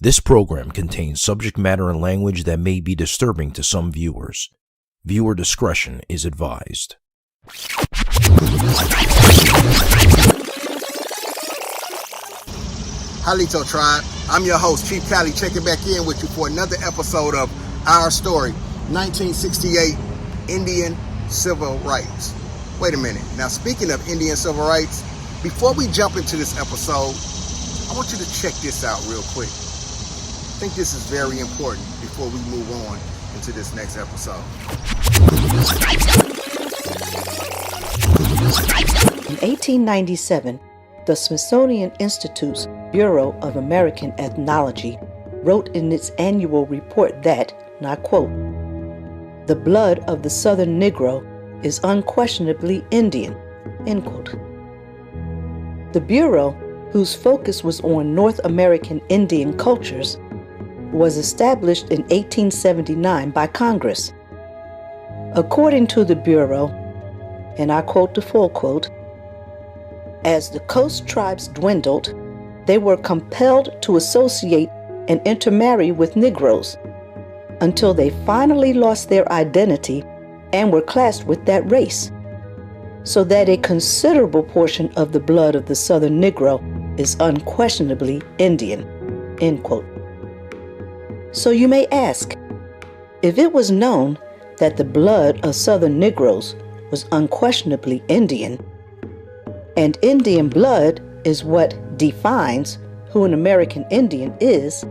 This program contains subject matter and language that may be disturbing to some viewers. Viewer discretion is advised. Halito Tribe, I'm your host, Chief Cali, checking back in with you for another episode of Our Story, 1968 Indian Civil Rights. Wait a minute. Now, speaking of Indian Civil Rights, before we jump into this episode, I want you to check this out real quick. I think this is very important before we move on into this next episode. In 1897, the Smithsonian Institute's Bureau of American Ethnology wrote in its annual report that, and I quote, "The blood of the Southern Negro is unquestionably Indian," end quote. The Bureau, whose focus was on North American Indian cultures, was established in 1879 by Congress. According to the Bureau, and I quote the full quote, "As the coast tribes dwindled, they were compelled to associate and intermarry with Negroes until they finally lost their identity and were classed with that race, so that a considerable portion of the blood of the Southern Negro is unquestionably Indian," end quote. So you may ask, if it was known that the blood of Southern Negroes was unquestionably Indian, and Indian blood is what defines who an American Indian is,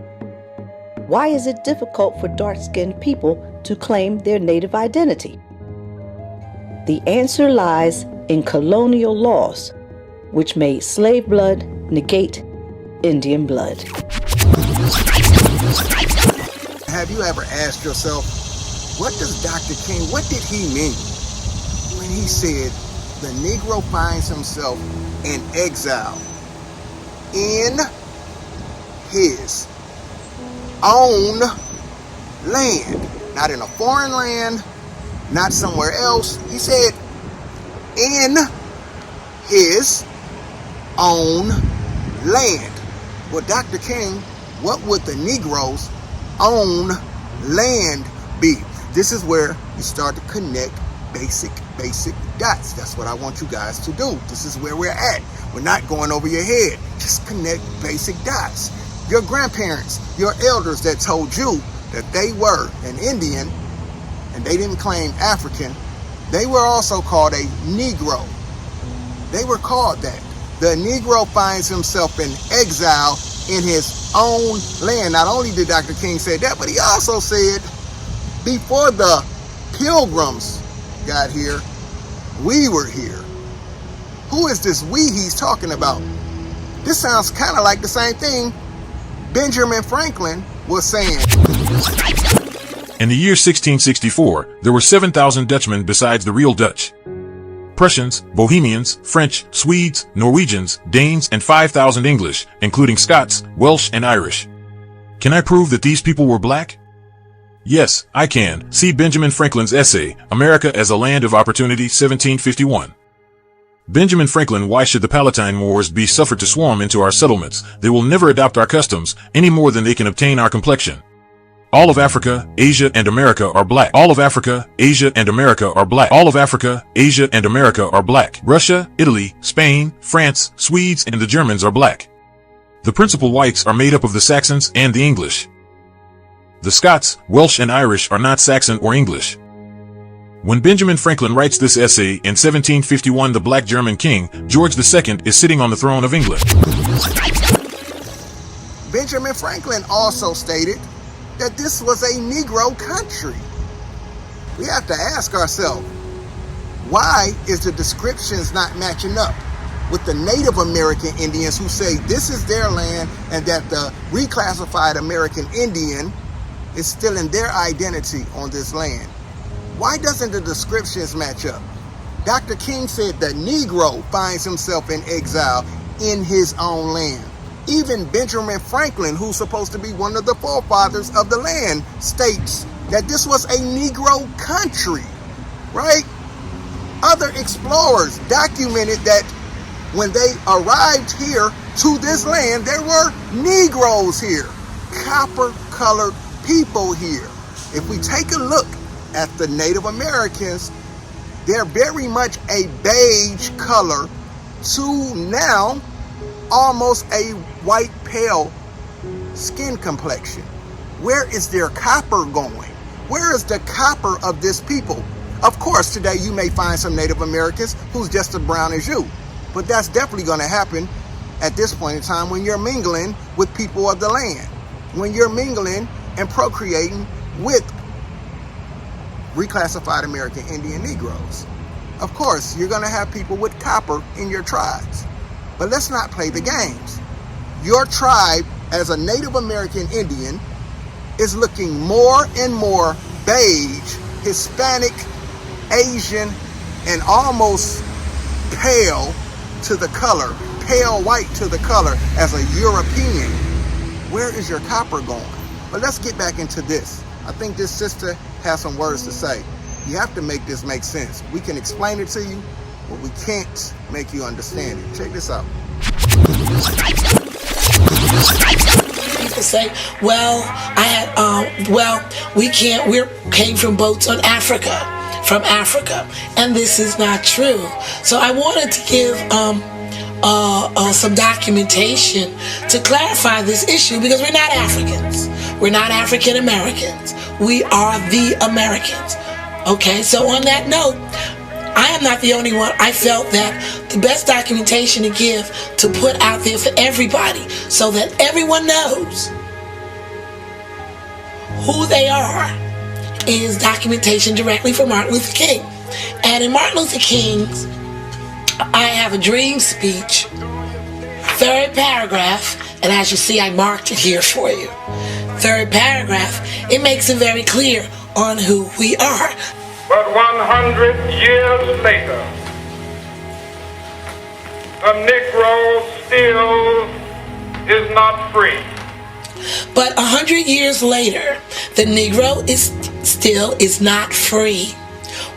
why is it difficult for dark-skinned people to claim their native identity? The answer lies in colonial laws, which made slave blood negate Indian blood. Have you ever asked yourself, what does Dr. King, what did he mean when he said the Negro finds himself in exile in his own land? Not in a foreign land, not somewhere else. He said in his own land. Well, Dr. King, what would the Negroes' own land be? This is where you start to connect basic dots. That's what I want you guys to do. This is where we're at. We're not going over your head. Just connect basic dots. Your grandparents, your elders that told you that they were an Indian and they didn't claim African, they were also called a Negro. They were called that. The Negro finds himself in exile in his own land. Not only did Dr. King say that, but he also said before the Pilgrims got here, we were here. Who is this we he's talking about? This sounds kind of like the same thing Benjamin Franklin was saying. In the year 1664, there were 7,000 Dutchmen besides the real Dutch. Prussians, Bohemians, French, Swedes, Norwegians, Danes, and 5,000 English, including Scots, Welsh, and Irish. Can I prove that these people were black? Yes, I can. See Benjamin Franklin's essay, America as a Land of Opportunity, 1751. Benjamin Franklin, why should the Palatine Moors be suffered to swarm into our settlements? They will never adopt our customs, any more than they can obtain our complexion. All of Africa, Asia, and America are black. All of Africa, Asia, and America are black. All of Africa, Asia, and America are black. Russia, Italy, Spain, France, Swedes, and the Germans are black. The principal whites are made up of the Saxons and the English. The Scots, Welsh, and Irish are not Saxon or English. When Benjamin Franklin writes this essay in 1751, the black German king, George II, is sitting on the throne of England. Benjamin Franklin also stated that this was a Negro country. We have to ask ourselves, why is the descriptions not matching up with the Native American Indians who say this is their land and that the reclassified American Indian is still in their identity on this land? Why doesn't the descriptions match up? Dr. King said the Negro finds himself in exile in his own land. Even Benjamin Franklin, who's supposed to be one of the forefathers of the land, states that this was a Negro country, right? Other explorers documented that when they arrived here to this land, there were Negroes here, copper-colored people here. If we take a look at the Native Americans, they're very much a beige color to now almost a white pale skin complexion. Where is their copper going? Where is the copper of this people? Of course, today you may find some Native Americans who's just as brown as you, but that's definitely going to happen at this point in time when you're mingling with people of the land, when you're mingling and procreating with reclassified American Indian Negroes. Of course, you're going to have people with copper in your tribes, but let's not play the games. Your tribe as a Native American Indian is looking more and more beige, Hispanic, Asian, and almost pale to the color, pale white to the color as a European. Where is your copper going? But let's get back into this. I think this sister has some words to say. You have to make this make sense. We can explain it to you, but we can't make you understand it. Check this out. People say, well, we came from boats on from Africa, and this is not true. So I wanted to give some documentation to clarify this issue, because we're not Africans. We're not African Americans. We are the Americans. Okay, so on that note, I am not the only one. I felt that the best documentation to give, to put out there for everybody, so that everyone knows who they are, is documentation directly from Martin Luther King. And in Martin Luther King's I Have a Dream speech, third paragraph, and as you see, I marked it here for you. Third paragraph, it makes it very clear on who we are. But 100 years later, the Negro still is not free. But 100 years later, the Negro still is not free.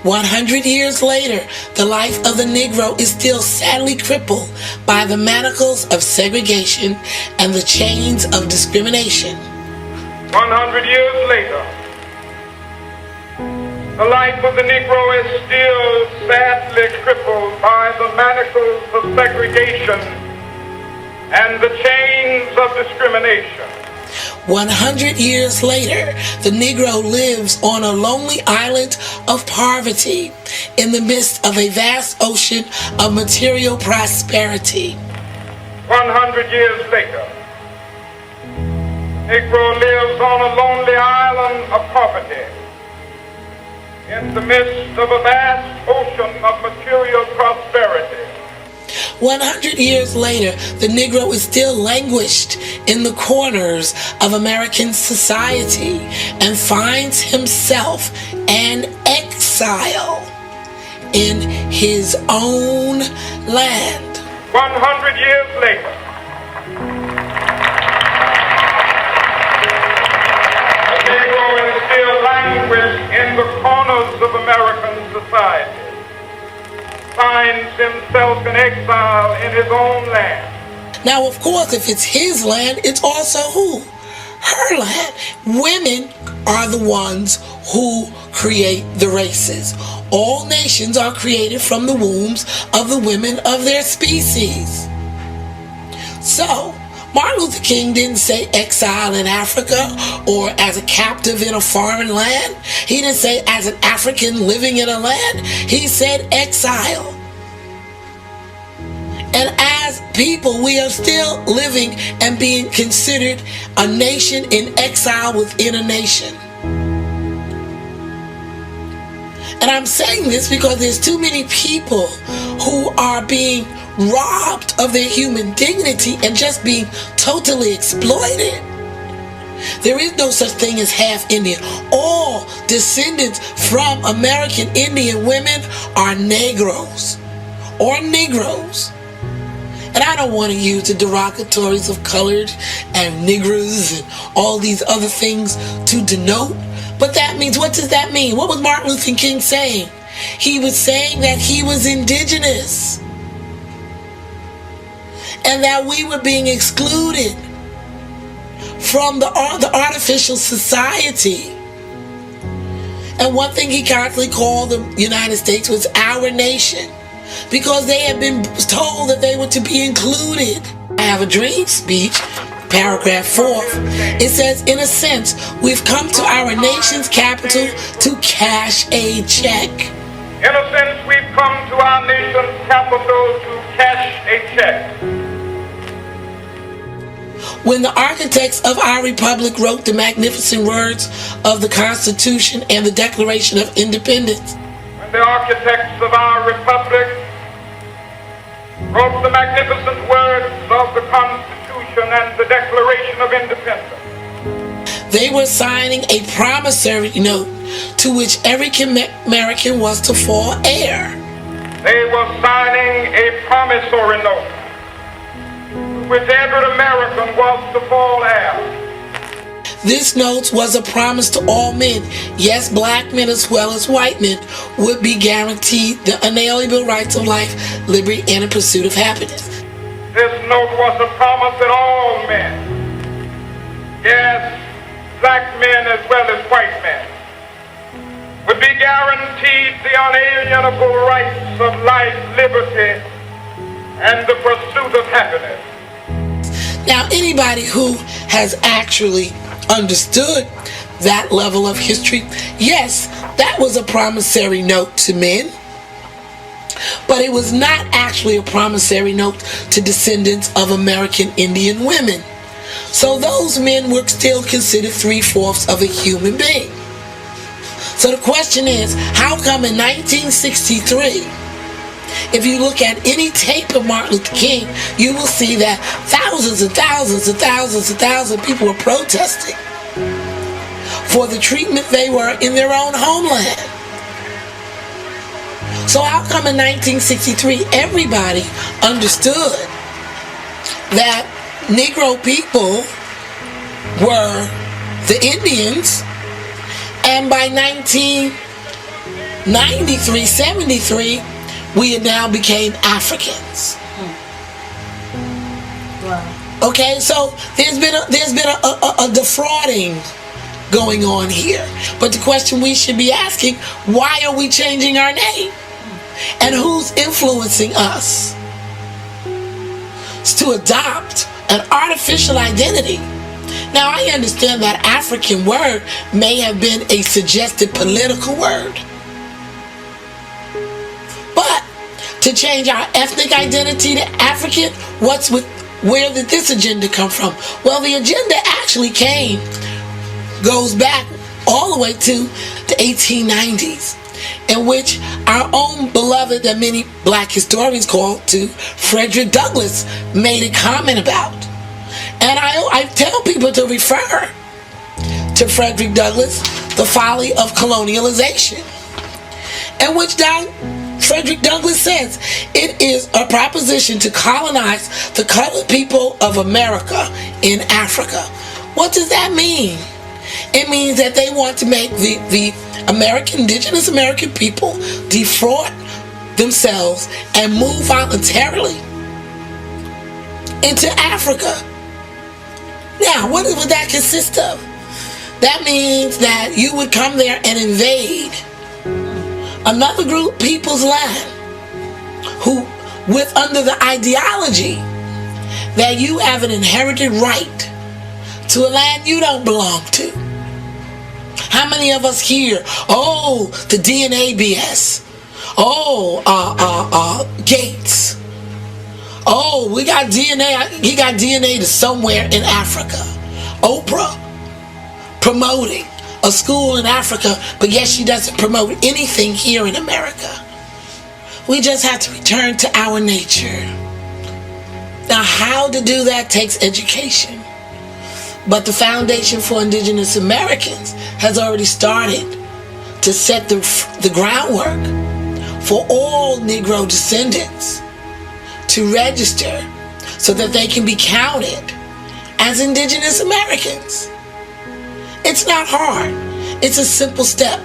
100 years later, the life of the Negro is still sadly crippled by the manacles of segregation and the chains of discrimination. 100 years later, the life of the Negro is still sadly crippled by the manacles of segregation and the chains of discrimination. 100 years later, the Negro lives on a lonely island of poverty in the midst of a vast ocean of material prosperity. 100 years later, Negro lives on a lonely island of poverty in the midst of a vast ocean of material prosperity. 100 years later, the Negro is still languished in the corners of American society and finds himself an exile in his own land. 100 years later, the Negro is still languished in the corners of American society, finds himself in exile in his own land. Now, of course, if it's his land, it's also who? Her land. Women are the ones who create the races. All nations are created from the wombs of the women of their species. So, Martin Luther King didn't say exile in Africa or as a captive in a foreign land. He didn't say as an African living in a land. He said exile. And as people, we are still living and being considered a nation in exile within a nation. And I'm saying this because there's too many people who are being robbed of their human dignity and just being totally exploited. There is no such thing as half Indian. All descendants from American Indian women are Negroes or Negroes. And I don't want to use the derogatories of colored and niggers and all these other things to denote. But that means, what does that mean? What was Martin Luther King saying? he was saying that he was indigenous and that we were being excluded from the artificial society. And one thing he constantly called the United States was our nation, because they had been told that they were to be included. I Have a Dream speech, paragraph 4, it says, in a sense, we've come to our nation's capital to cash a check. In a sense, we've come to our nation's capital to cash a check. When the architects of our republic wrote the magnificent words of the Constitution and the Declaration of Independence, When the architects of our republic wrote the magnificent words of the Constitution and the Declaration of Independence, they were signing a promissory note to which every American was to fall heir. they were signing a promissory note to which every American was to fall heir. This note was a promise to all men, yes, black men as well as white men, would be guaranteed the unalienable rights of life, liberty, and the pursuit of happiness. This note was a promise that all men, yes, black men as well as white men, would be guaranteed the unalienable rights of life, liberty, and the pursuit of happiness. Now, anybody who has actually understood that level of history, yes, that was a promissory note to men, but it was not actually a promissory note to descendants of American Indian women. So those men were still considered 3/4 of a human being. So the question is, how come in 1963, if you look at any tape of Martin Luther King, you will see that thousands and thousands and thousands and thousands of people were protesting for the treatment they were in their own homeland. So how come in 1963 everybody understood that Negro people were the Indians, and by 1993, 73, we had now became Africans? Wow. Okay, so there's been a defrauding going on here. But the question we should be asking, why are we changing our name? And who's influencing us to adopt an artificial identity? Now, I understand that African word may have been a suggested political word, but to change our ethnic identity to African, where did this agenda come from? Well, the agenda actually goes back all the way to the 1890s, in which our own beloved, that many black historians call to Frederick Douglass, made a comment about. And I tell people to refer to Frederick Douglass, The Folly of Colonialization, in which Frederick Douglass says it is a proposition to colonize the colored people of America in Africa. What does that mean? It means that they want to make the indigenous American people defraud themselves and move voluntarily into Africa. Now, what would that consist of? That means that you would come there and invade another group people's land, under the ideology that you have an inherited right to a land you don't belong to. How many of us here, the DNA BS, Gates, we got DNA, he got DNA to somewhere in Africa. Oprah promoting a school in Africa, but yet she doesn't promote anything here in America. We just have to return to our nature. Now, how to do that takes education. But the Foundation for Indigenous Americans has already started to set the groundwork for all Negro descendants to register so that they can be counted as Indigenous Americans. It's not hard. It's a simple step.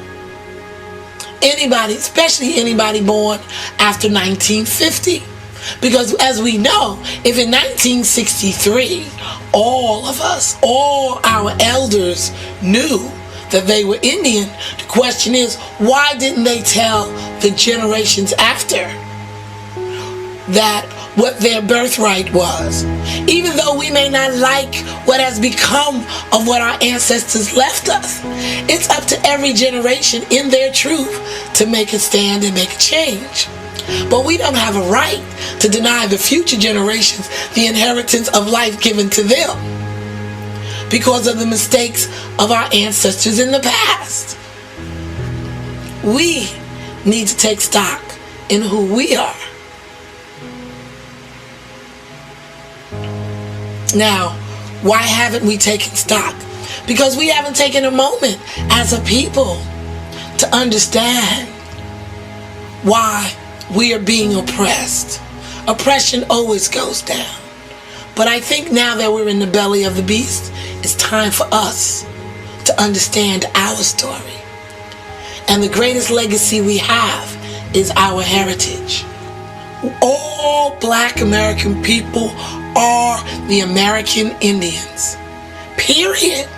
anybody, especially anybody born after 1950. Because as we know, if in 1963, all of us, all our elders knew that they were Indian, the question is, why didn't they tell the generations after that what their birthright was? Even though we may not like what has become of what our ancestors left us, it's up to every generation in their truth to make a stand and make a change. But we don't have a right to deny the future generations the inheritance of life given to them because of the mistakes of our ancestors in the past. We need to take stock in who we are. Now, why haven't we taken stock? Because we haven't taken a moment as a people to understand why we are being oppressed. Oppression always goes down. But I think now that we're in the belly of the beast, it's time for us to understand our story. And the greatest legacy we have is our heritage. All Black American people are the American Indians. Period.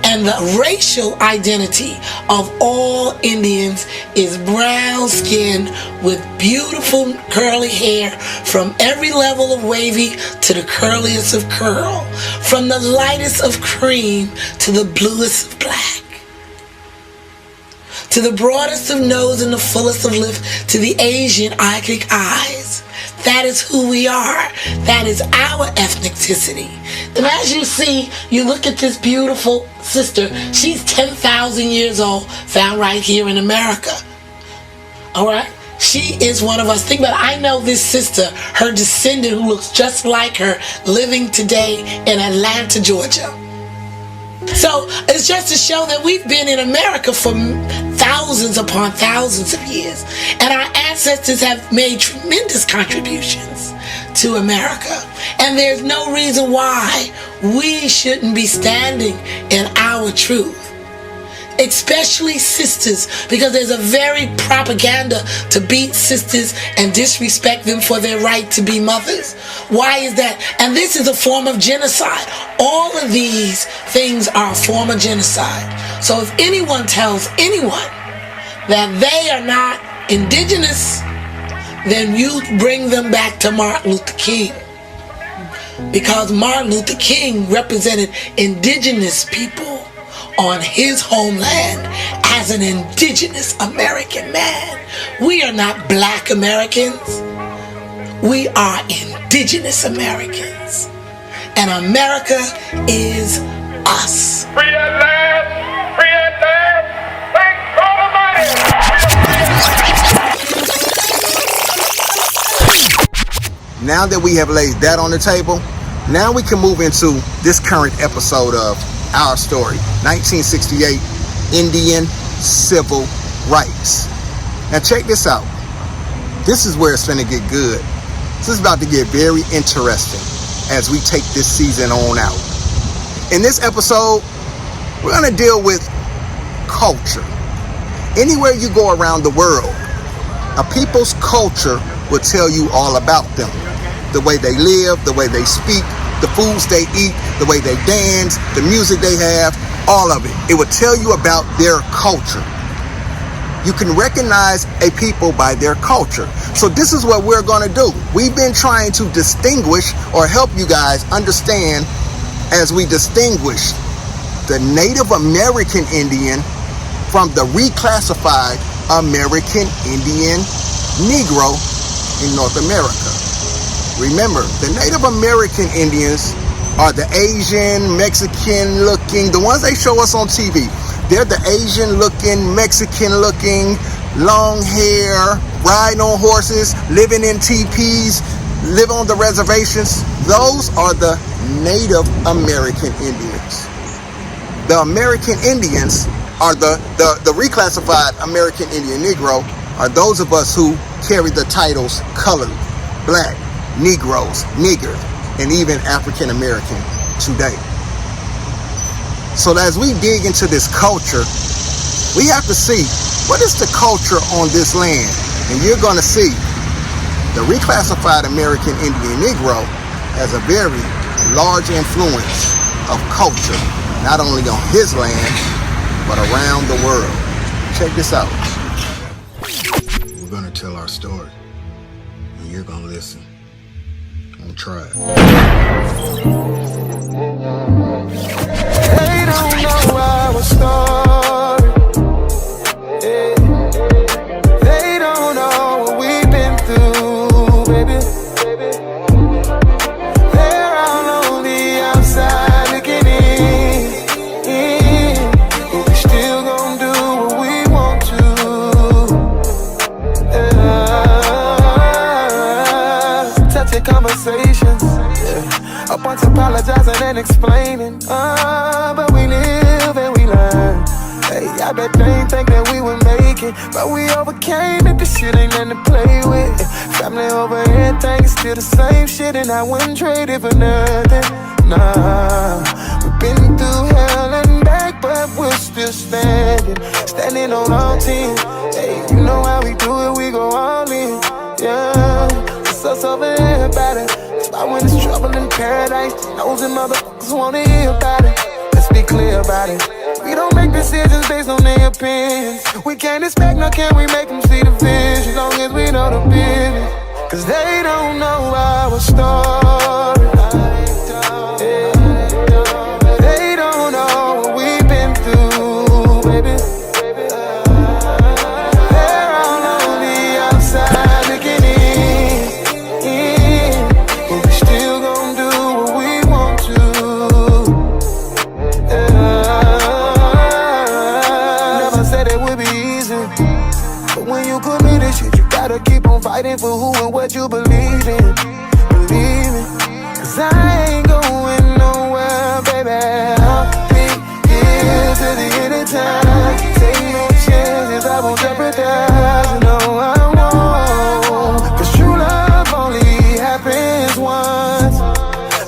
And the racial identity of all Indians is brown skin with beautiful curly hair from every level of wavy to the curliest of curl, from the lightest of cream to the bluest of black, to the broadest of nose and the fullest of lip, to the Asian iconic eyes. That is who we are. That is our ethnicity. And as you see, you look at this beautiful sister. She's 10,000 years old, found right here in America. All right? She is one of us. Think about it. I know this sister, her descendant who looks just like her, living today in Atlanta, Georgia. So it's just to show that we've been in America for thousands upon thousands of years. And our ancestors have made tremendous contributions to America. And there's no reason why we shouldn't be standing in our truth. Especially sisters, because there's a very propaganda to beat sisters and disrespect them for their right to be mothers. Why is that? And this is a form of genocide. All of these things are a form of genocide. So if anyone tells anyone that they are not indigenous, then you bring them back to Martin Luther King. Because Martin Luther King represented indigenous people on his homeland as an indigenous American man. We are not Black Americans. We are indigenous Americans. And America is us. Free at last! Free at last! Thank God Almighty! Now that we have laid that on the table, now we can move into this current episode of Our Story, 1968, Indian Civil Rights. Now check this out. This is where it's finna get good. This is about to get very interesting as we take this season on out. In this episode, we're gonna deal with culture. Anywhere you go around the world, a people's culture will tell you all about them. The way they live, the way they speak, the foods they eat, the way they dance, the music they have, all of it. It will tell you about their culture. You can recognize a people by their culture. So this is what we're going to do. We've been trying to distinguish or help you guys understand as we distinguish the Native American Indian from the reclassified American Indian Negro in North America. Remember, the Native American Indians are the Asian, Mexican-looking, the ones they show us on TV. They're the Asian-looking, Mexican-looking, long hair, riding on horses, living in teepees, live on the reservations. Those are the Native American Indians. The American Indians are the reclassified American Indian Negro are those of us who carry the titles colored, Black, Negroes, nigger, and even African American today. So as we dig into this culture, we have to see what is the culture on this land? And you're going to see the reclassified American Indian Negro has a very large influence of culture, not only on his land, but around the world. Check this out. We're going to tell our story, and you're going to listen. Don't try it. They don't know our story. Yeah. They don't know what we've been through, baby. They're all on the outside looking in. But we still gonna do what we want to. Touching conversations. A bunch of apologizing and explaining. But we live and we learn. Hey, I bet they ain't think that we would make it, but we overcame it. This shit ain't nothing to play with. Family over everything is still the same shit, and I wouldn't trade it for nothing. Nah, we've been through hell and back, but we're still standing. Standing on all 10. Hey, you know how we do it, we go all in. Yeah, it's us over everybody. Why when it's trouble in paradise, nosy motherfuckers wanna hear about it. Let's be clear about it. We don't make decisions based on their opinions. We can't expect, nor can we make them see the vision, as long as we know the business. Cause they don't know our story. Yeah. They don't know what we've been through, baby. They're all on the outside looking in. But we still gon' do what we want to. Never said it would be easy, but when you commit this shit, you gotta keep on fighting for who and what you believe in. Believe me, cause I ain't going nowhere, baby. I'll be here till the end of time. Take no chances, I won't jeopardize. No, I won't. Cause true love only happens once.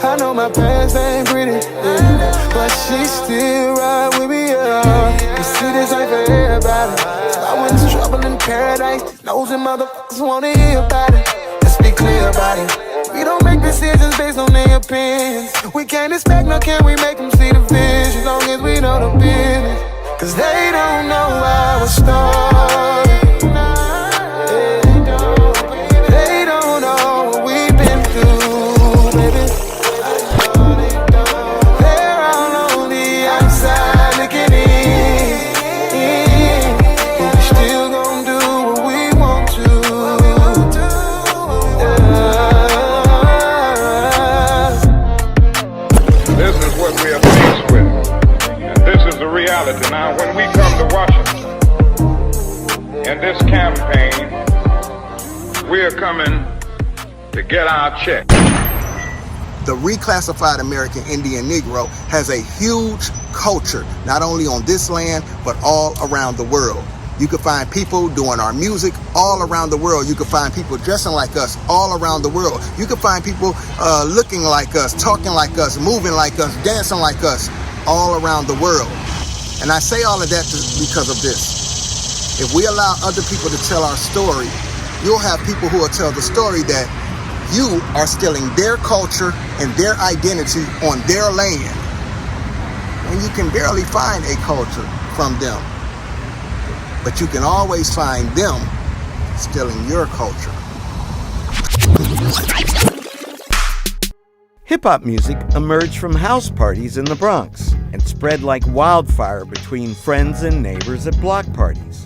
I know my past ain't pretty, yeah, but she still ride with me, yeah. You see, this ain't for everybody. I when it's trouble in paradise, nosy motherfuckers wanna hear about it. Let's be clear about it. We don't make decisions based on their opinions. We can't expect, nor can we make them see the vision, as long as we know the business. Cause they don't know our story. Yeah. They don't know what we've been through, baby. They're all on the outside looking in. But we still gon' do what we want to. This is what we are faced with. And this is the reality. Now, when we come to Washington in this campaign, we are coming to get our check. The reclassified American Indian Negro has a huge culture, not only on this land, but all around the world. You can find people doing our music all around the world. You can find people dressing like us all around the world. You can find people looking like us, talking like us, moving like us, dancing like us all around the world. And I say all of that because of this. If we allow other people to tell our story, you'll have people who will tell the story that you are stealing their culture and their identity on their land, when you can barely find a culture from them. But you can always find them stealing your culture. Hip-hop music emerged from house parties in the Bronx and spread like wildfire between friends and neighbors at block parties.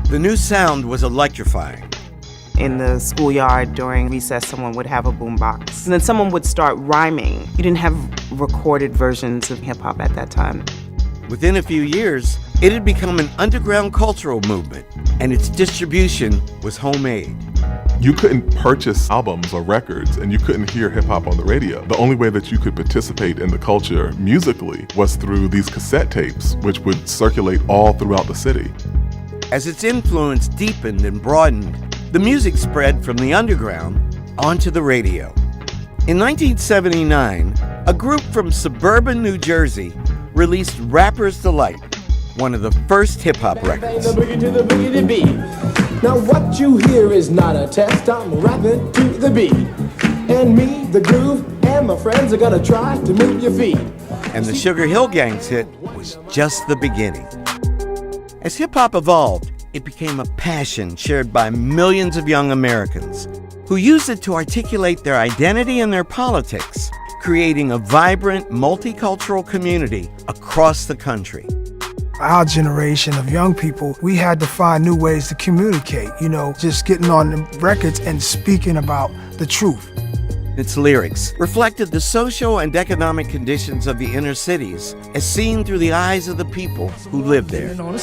The new sound was electrifying. In the schoolyard during recess, someone would have a boombox, and then someone would start rhyming. You didn't have recorded versions of hip-hop at that time. Within a few years, it had become an underground cultural movement, and its distribution was homemade. You couldn't purchase albums or records, and you couldn't hear hip-hop on the radio. The only way that you could participate in the culture musically was through these cassette tapes, which would circulate all throughout the city. As its influence deepened and broadened, the music spread from the underground onto the radio. In 1979, a group from suburban New Jersey released Rapper's Delight, one of the first hip-hop records. The boogie to the boogie to beat. Now what you hear is not a test, I'm rapping to the beat. And me, the groove, and my friends are gonna try to move your feet. And the Sugar Hill Gang's hit was just the beginning. As hip-hop evolved, it became a passion shared by millions of young Americans who used it to articulate their identity and their politics, creating a vibrant, multicultural community across the country. Our generation of young people, we had to find new ways to communicate, just getting on the records and speaking about the truth. Its lyrics reflected the social and economic conditions of the inner cities as seen through the eyes of the people who lived there. Don't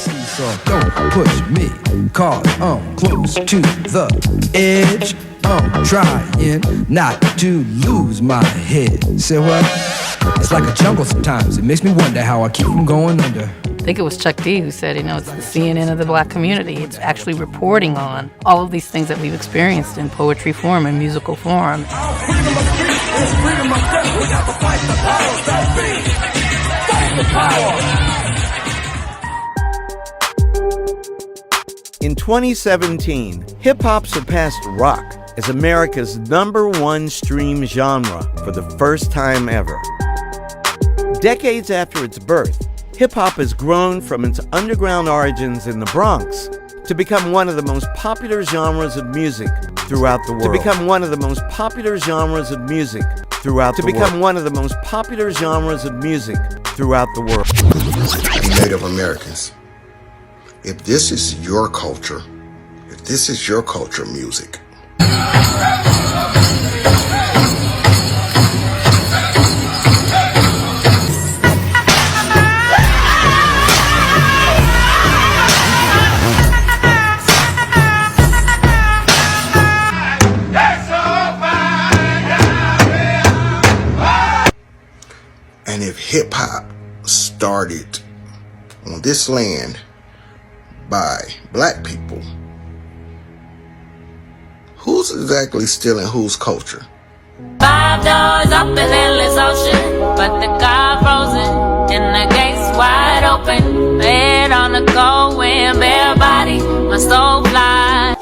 push me, cause I'm close to the edge. I'm trying not to lose my head. Say what? It's like a jungle sometimes. It makes me wonder how I keep from going under. I think it was Chuck D who said, it's the CNN of the black community. It's actually reporting on all of these things that we've experienced in poetry form and musical form. In 2017, hip-hop surpassed rock as America's #1 stream genre for the first time ever. Decades after its birth, hip-hop has grown from its underground origins in the Bronx to become one of the most popular genres of music throughout the world. To become one of the most popular genres of music throughout the world. To become one of the most popular genres of music throughout the world. Native Americans, if this is your culture, if this is your culture music, and if hip-hop started on this land by black people, who's exactly stealing whose culture? 5 doors up in endless ocean, but the car frozen and the gates wide open. Bed on the cold wind, bare body, my soul fly.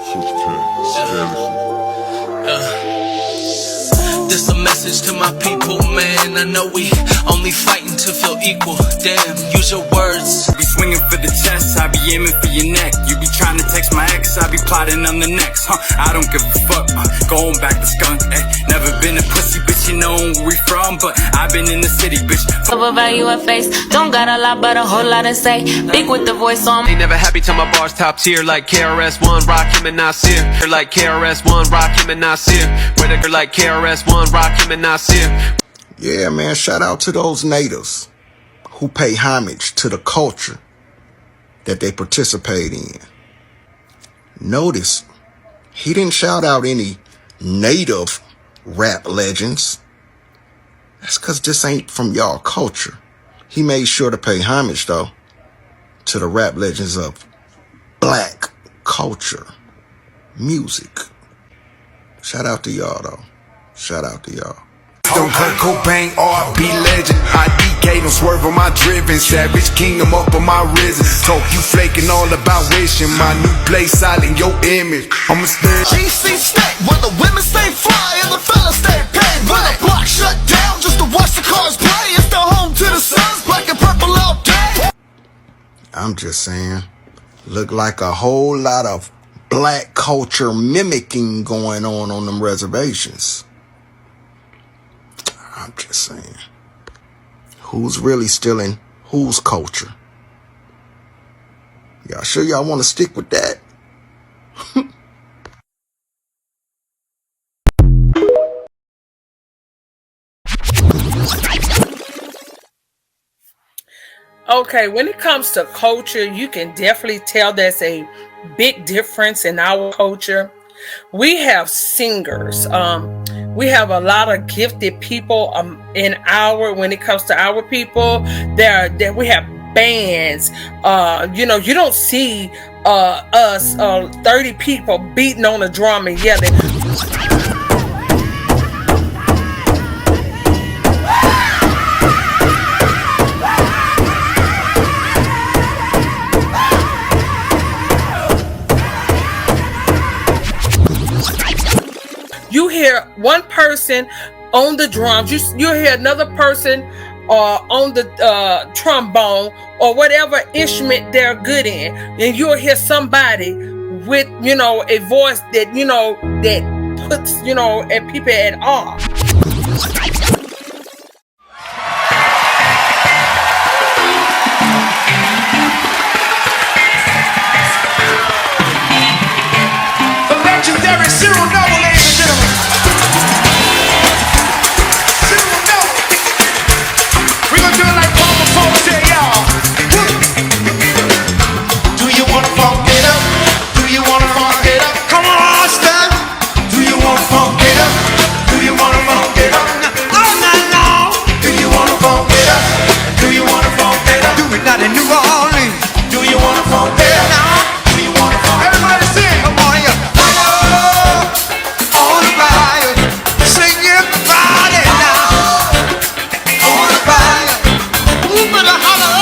This a message to my people, man. I know we only fighting to feel equal. Damn, use your words. Be swinging for the chest, I be aiming for your neck. You be trying to text my ex, I be plotting on the next. I don't give a fuck, going back to skunk. Never been a pussy, bitch, you know where we from, but I've been in the city, bitch. Overvalue a face, don't got a lot but a whole lot to say. Big with the voice on. Ain't never happy till my bars top tier, like KRS-One, Rakim and Nasir. Like KRS-One, Rakim and Nasir. Whether like KRS-One, Rakim and Nasir. Yeah, man, shout out to those natives who pay homage to the culture that they participate in. Notice, he didn't shout out any native rap legends. That's because this ain't from y'all culture. He made sure to pay homage, though, to the rap legends of black culture, music. Shout out to y'all, though. Shout out to y'all. Don't Kurt Cobain, R.B. legend. IDK, don't swerve on my driven. Savage Kingdom up on my risen. Talk you flaking all about wishing. My new place silent your image. I'ma stay. GC state, where the women stay fly and the fellas stay paid. When the block shut down just to watch the cars play. It's the home to the suns, black and purple all day. I'm just saying, look like a whole lot of black culture mimicking going on them reservations. I'm just saying, who's really stealing whose culture? Y'all sure y'all want to stick with that? Okay, when it comes to culture, you can definitely tell there's a big difference in our culture. We have singers. We have a lot of gifted people when it comes to our people. We have bands. You don't see us 30 people beating on a drum and yelling. one person on the drums, you hear another person on the trombone or whatever instrument they're good in, and you'll hear somebody with, you know, a voice that, you know, that puts, you know, at people at awe. The legendary Cyril Noble, ladies and gentlemen. Cyril Noble. We're gonna do it like Papa Pope said, y'all. Do you wanna funk it up? Do you wanna funk it up? Come on, step. Do you wanna funk it up? Do you wanna funk it up? All night long. Do you wanna funk it up? Do you wanna funk it up? Do it not in New Orleans. Do you wanna funk it up? Do you wanna funk it up? Everybody sing. Come on, yeah. On the fire, sing everybody now. On the fire, move it a holler.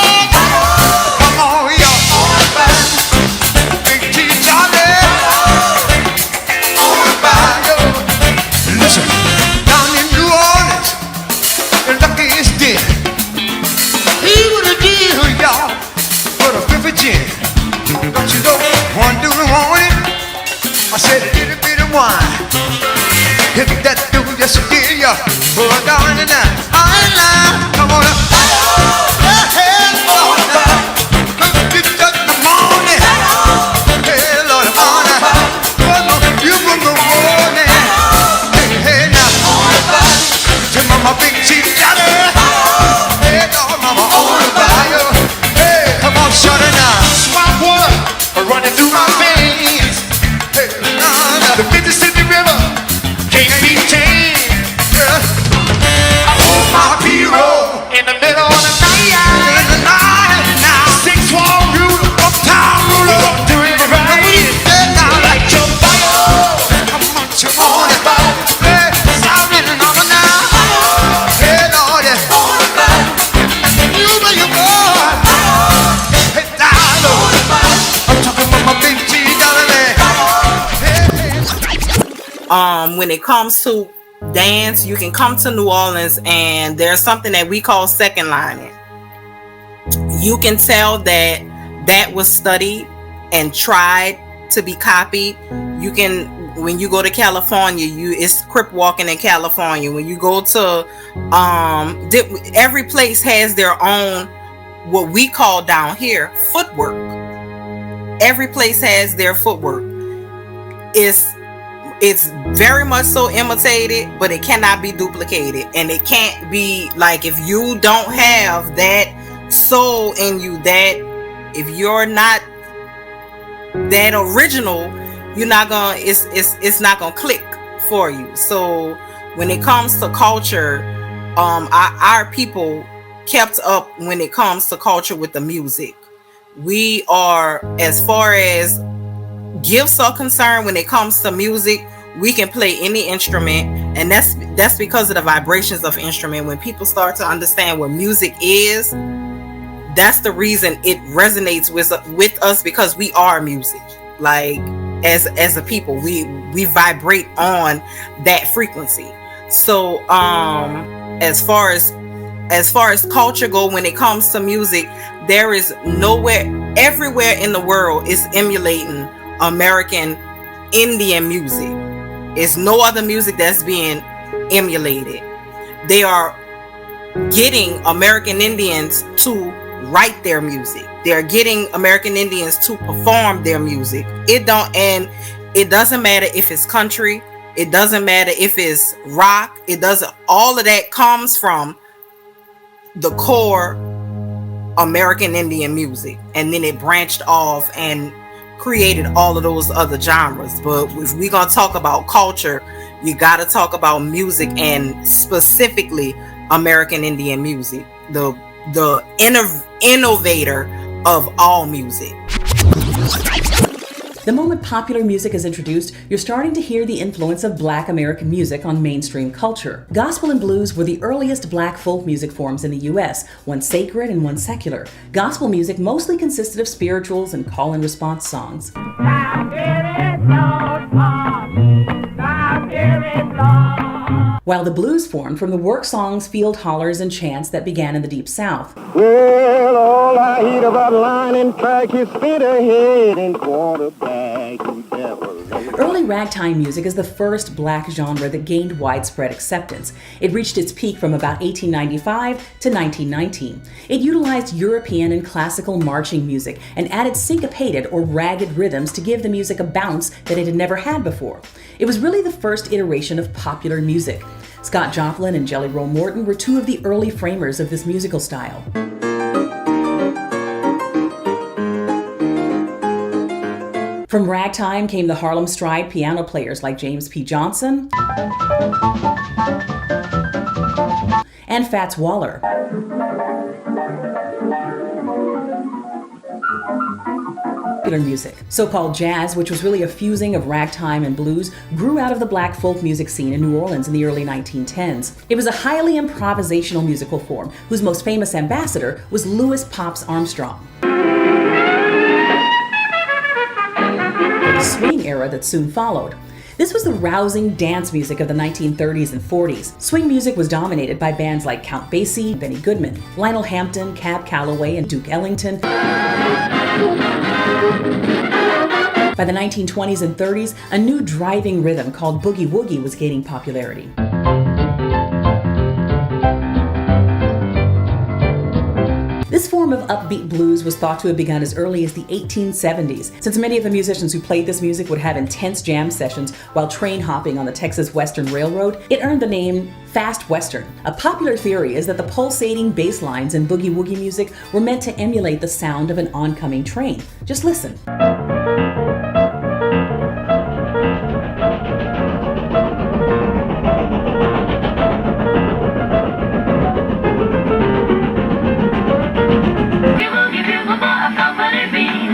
Come on, yeah. On the fire, Big T Johnny. On the fire. Listen, down in New Orleans, the lucky is dead. He would have deal, y'all, for the fifth of gin. Don't you know, one do the morning, I said a little bit of wine. Hit that dude, yes it did, yeah. Pour it down in there, I ain't lying. Come on up. Hey, Lord, it's just the morning. Hey, Lord, the morning. You from the morning. Hey, now. Tell Mama Big Chief Johnny. Hey, Lord, Mama, on the fire. Hey, come on, shut it now. Swamp water running through my veins. Hey, the Mississippi River can't be tamed. I hold my hero in the middle of the night. In the night now. 6-1 ruler, uptown ruler. Do it right. Now like your fire. Come on, you on it, fire. Hey, sounding on it now. Hey, Lord, yeah. On the fire. You know you boy. Hey, now, Lord. I'm talking about my big G, darling. When it comes to dance, you can come to New Orleans and there's something that we call second lining. You can tell that that was studied and tried to be copied. You can, when you go to California, it's crip walking in California. When you go to every place has their own, what we call down here, footwork. Every place has their footwork. It's very much so imitated, but it cannot be duplicated. And it can't be like, if you don't have that soul in you, that if you're not that original, you're not gonna, it's not gonna click for you. So when it comes to culture, our people kept up when it comes to culture with the music. We are, as far as gifts are concerned, when it comes to music, we can play any instrument, and that's because of the vibrations of instrument. When people start to understand what music is, that's the reason it resonates with us, because we are music. Like, as a people, we vibrate on that frequency. So as far as culture go, when it comes to music, there is everywhere in the world is emulating American Indian music. It's no other music that's being emulated. They are getting American Indians to write their music. They're getting American Indians to perform their music. It doesn't matter if it's country, it doesn't matter if it's rock, all of that comes from the core American Indian music, and then it branched off and created all of those other genres. But if we're gonna talk about culture, you got to talk about music, and specifically American Indian music, the innovator of all music. The moment popular music is introduced, you're starting to hear the influence of Black American music on mainstream culture. Gospel and blues were the earliest Black folk music forms in the U.S., one sacred and one secular. Gospel music mostly consisted of spirituals and call and response songs. Now hear it, Lord, now hear it, Lord. while the blues formed from the work songs, field hollers, and chants that began in the Deep South. Well, all I hear about line and track is spit ahead and quarterback. You devil. Early ragtime music is the first black genre that gained widespread acceptance. It reached its peak from about 1895 to 1919. It utilized European and classical marching music and added syncopated or ragged rhythms to give the music a bounce that it had never had before. It was really the first iteration of popular music. Scott Joplin and Jelly Roll Morton were two of the early framers of this musical style. From ragtime came the Harlem Stride piano players like James P. Johnson and Fats Waller. Music. So-called jazz, which was really a fusing of ragtime and blues, grew out of the black folk music scene in New Orleans in the early 1910s. It was a highly improvisational musical form whose most famous ambassador was Louis Pops Armstrong. The swing era that soon followed. This was the rousing dance music of the 1930s and 40s. Swing music was dominated by bands like Count Basie, Benny Goodman, Lionel Hampton, Cab Calloway, and Duke Ellington. By the 1920s and 30s, a new driving rhythm called boogie woogie was gaining popularity. This form of upbeat blues was thought to have begun as early as the 1870s, since many of the musicians who played this music would have intense jam sessions while train hopping on the Texas Western Railroad. It earned the name Fast Western. A popular theory is that the pulsating bass lines in boogie woogie music were meant to emulate the sound of an oncoming train. Just listen.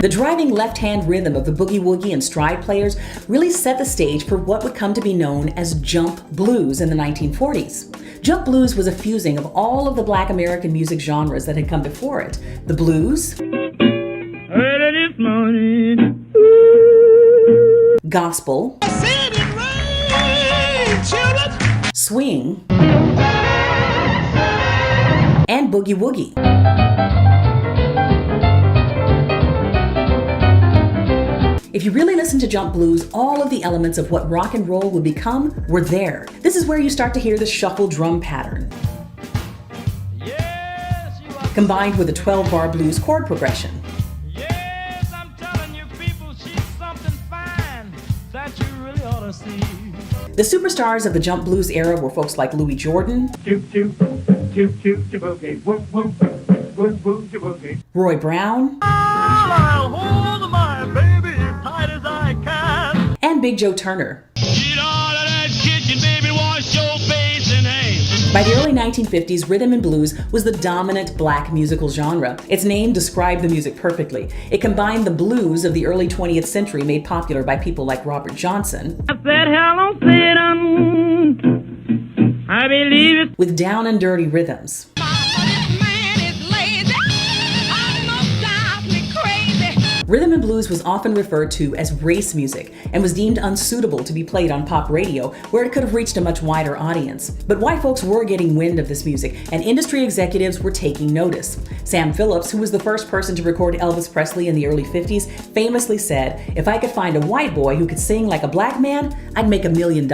The driving left-hand rhythm of the boogie woogie and stride players really set the stage for what would come to be known as jump blues in the 1940s. Jump blues was a fusing of all of the black American music genres that had come before it. The blues, gospel, swing, and boogie woogie. If you really listen to jump blues, all of the elements of what rock and roll would become were there. This is where you start to hear the shuffle drum pattern, combined with a 12-bar blues chord progression. The superstars of the jump blues era were folks like Louis Jordan, Roy Brown, and Big Joe Turner. By the early 1950s, rhythm and blues was the dominant black musical genre. Its name described the music perfectly. It combined the blues of the early 20th century made popular by people like Robert Johnson, I believe it, with down and dirty rhythms. Rhythm and blues was often referred to as race music and was deemed unsuitable to be played on pop radio, where it could have reached a much wider audience. But white folks were getting wind of this music, and industry executives were taking notice. Sam Phillips, who was the first person to record Elvis Presley in the early 50s, famously said, "If I could find a white boy who could sing like a black man, I'd make $1 million."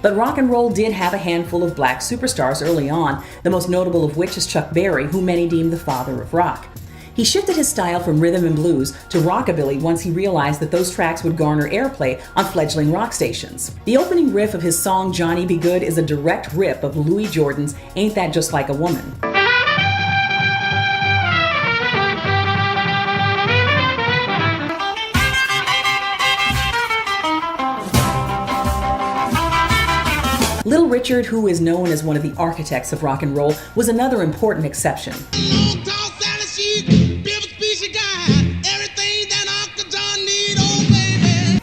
But rock and roll did have a handful of black superstars early on, the most notable of which is Chuck Berry, who many deem the father of rock. He shifted his style from rhythm and blues to rockabilly once he realized that those tracks would garner airplay on fledgling rock stations. The opening riff of his song Johnny Be Good is a direct rip of Louis Jordan's Ain't That Just Like a Woman. Little Richard, who is known as one of the architects of rock and roll, was another important exception.